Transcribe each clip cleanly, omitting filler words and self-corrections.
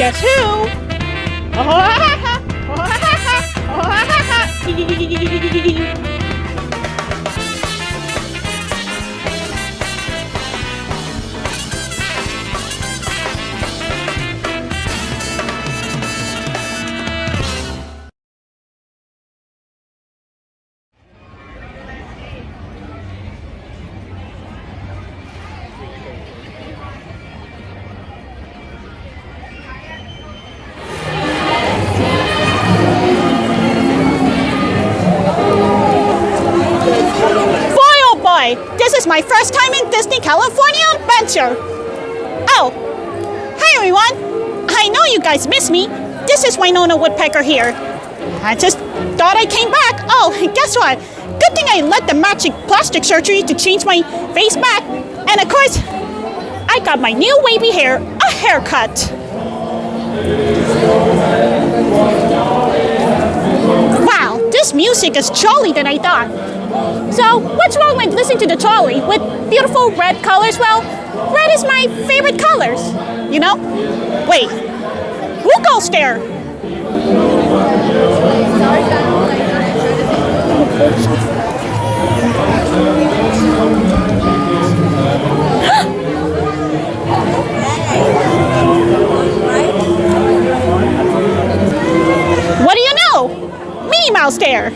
Guess who? This is my first time in Disney California adventure. Oh, hi everyone. I know you guys miss me. This is Wynonna Woodpecker here. I just thought I came back. Oh, guess what? Good thing I let the magic plastic surgery to change my face back. And of course, I got my new wavy hair, a haircut. Wow, this music is jolly than I thought. So, what's wrong with listening to the trolley with beautiful red colors? Well, red is my favorite colors, you know? Wait, who goes there? What do you know? Minnie Mouse there.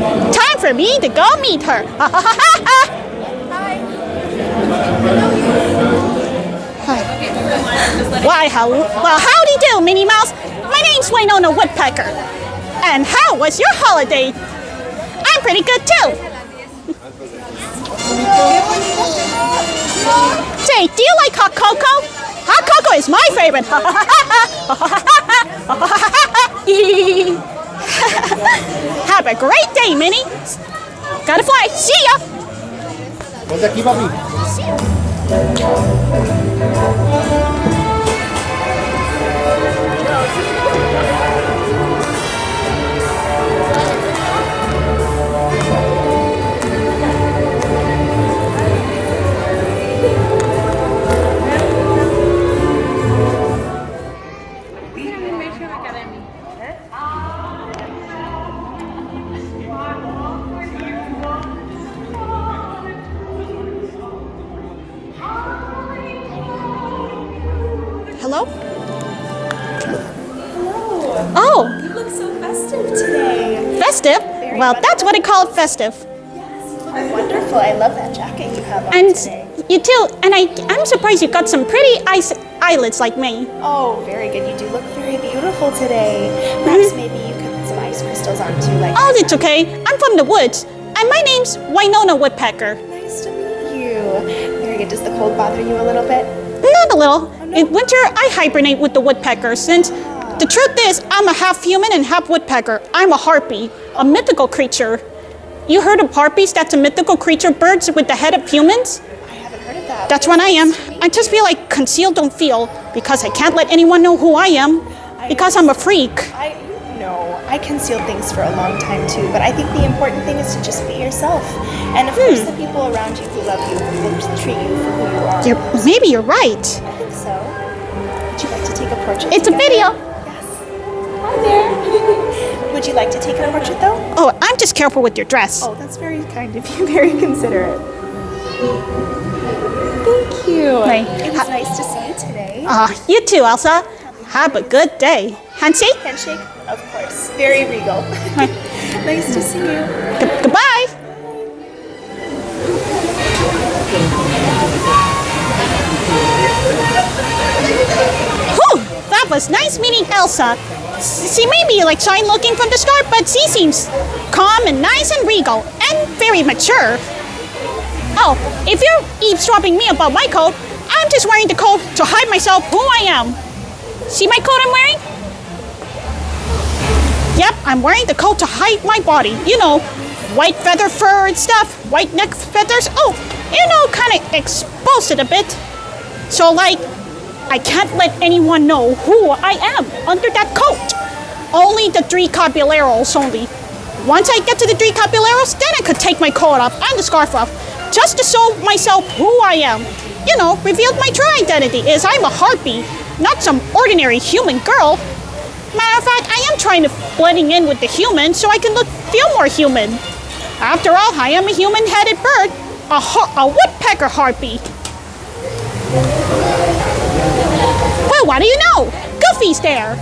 Time for me to go meet her. Why, howdy do, Minnie Mouse. My name's Wynonna Woodpecker. And how was your holiday? I'm pretty good too. Say, do you like hot cocoa? Hot cocoa is my favorite. Have a great day, Minnie. Gotta fly. See ya. Ponte aquí, papi. See ya. Hello? Hello. Oh. You look so festive today. Festive? Very Well, wonderful. that's what I call it, festive. Yes, you look wonderful. I love that jacket you have on And today. you too. And I'm surprised you got some pretty eyelids like me. Oh, very good. You do look very beautiful today. Perhaps maybe you could put some ice crystals on too, like. Oh, it's okay. I'm from the woods. And my name's Wynonna Woodpecker. Nice to meet you. Very good. Does the cold bother you a little bit? Not a little. In winter, I hibernate with the woodpeckers since the truth is I'm a half human and half woodpecker. I'm a harpy, a mythical creature. You heard of harpies? That's a mythical creature, birds with the head of humans? I haven't heard of that. That's what I am. I just feel like conceal don't feel because I can't let anyone know who I am because I'm a freak. I concealed things for a long time too, but I think the important thing is to just be yourself. And of course, the people around you who love you will treat you for who you are. Maybe you're right. I think so. Would you like to take a portrait? It's together? a video. Yes. Hi there. Would you like to take a portrait though? Oh, I'm just careful with your dress. Oh, that's very kind of you. Very considerate. Thank you. Hey. It was nice to see you today. You too, Elsa. Have a good day. Handshake? Handshake? Of course. Very regal. Nice to see you. Goodbye. Whew, that was nice meeting Elsa. She may be like shy looking from the start, but she seems calm and nice and regal and very mature. Oh, if you're eavesdropping me about my coat, I'm just wearing the coat to hide myself who I am. See my coat I'm wearing? Yep, I'm wearing the coat to hide my body. You know, white feather fur and stuff, white neck feathers. Oh, you know, kind of exposed it a bit. So like, I can't let anyone know who I am under that coat. Only the Three Caballeros only. Once I get to the Three Caballeros, then I could take my coat off and the scarf off, just to show myself who I am. You know, revealed my true identity is I'm a harpy. Not some ordinary human girl. Matter of fact, I am trying to blending in with the human so I can feel more human. After all, I am a human-headed bird, a woodpecker harpy. Well, what do you know? Goofy's there.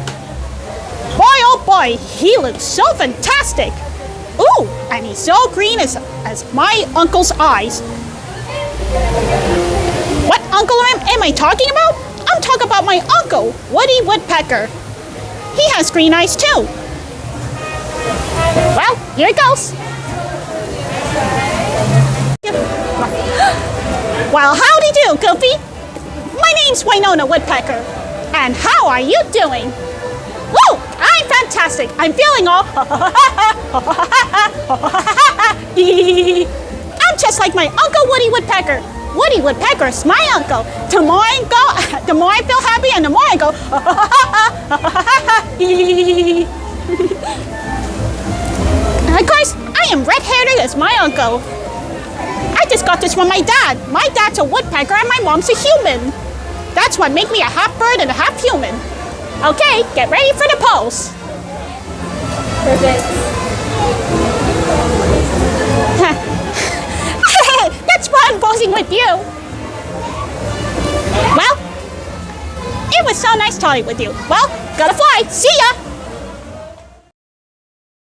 Boy, oh boy, he looks so fantastic. Ooh, and he's so green as my uncle's eyes. What uncle am I talking about? I'm talking about my uncle, Woody Woodpecker. He has green eyes too. Well, here it goes. Well, howdy do, Goofy. My name's Wynonna Woodpecker. And how are you doing? Woo! I'm fantastic. I'm feeling all I'm just like my Uncle Woody Woodpecker. Woody Woodpecker's my uncle. The more I feel happy, and the more I go Of course, I am red-haired as my uncle. I just got this from my dad. My dad's a woodpecker and my mom's a human. That's what makes me a half bird and a half human. Okay, get ready for the pose. Perfect. That's fun posing with you. Well, it was so nice talking with you. Well, gotta fly. See ya.